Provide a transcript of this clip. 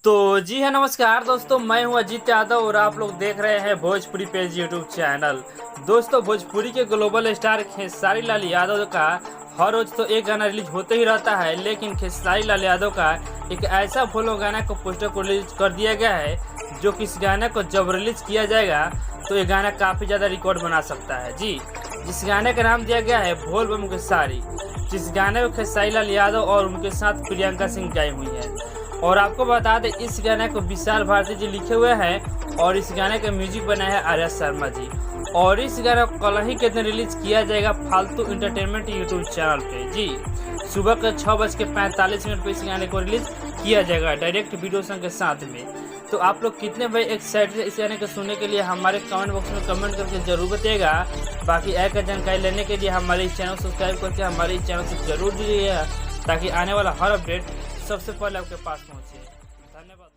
तो जी हाँ, नमस्कार दोस्तों, मैं हूँ अजीत यादव और आप लोग देख रहे हैं भोजपुरी पेज यूट्यूब चैनल। दोस्तों, भोजपुरी के ग्लोबल स्टार खेसारी लाल यादव का हर रोज तो एक गाना रिलीज होते ही रहता है, लेकिन खेसारी लाल यादव का एक ऐसा फॉलो गाना को पोस्टर को रिलीज कर दिया गया है जो कि इस गाने को जब रिलीज किया जाएगा तो ये गाना काफ़ी ज़्यादा रिकॉर्ड बना सकता है। जी, जिस गाने का नाम दिया गया है बोल बम खेसारी, जिस गाने को खेसारी लाल यादव और उनके साथ प्रियंका सिंह गाई हुई है। और आपको बता दें, इस गाने को विशाल भारती जी लिखे हुए हैं और इस गाने का म्यूजिक बनाया है आर्या शर्मा जी। और इस गाने को कल ही के दिन रिलीज किया जाएगा फालतू इंटरटेनमेंट यूट्यूब चैनल पे। जी, सुबह के 6:45 पे इस गाने को रिलीज किया जाएगा डायरेक्ट वीडियो सॉन्ग के साथ में। तो आप लोग कितने भाई एक्साइटेड इस गाने को सुनने के लिए हमारे कमेंट बॉक्स में कमेंट करके जरूर बताइएगा। बाकी एक जानकारी लेने के लिए हमारे इस चैनल को सब्सक्राइब करके हमारे इस चैनल से जरूर जुड़िएगा ताकि आने वाला हर अपडेट सबसे पहले आपके पास पहुंचे। धन्यवाद।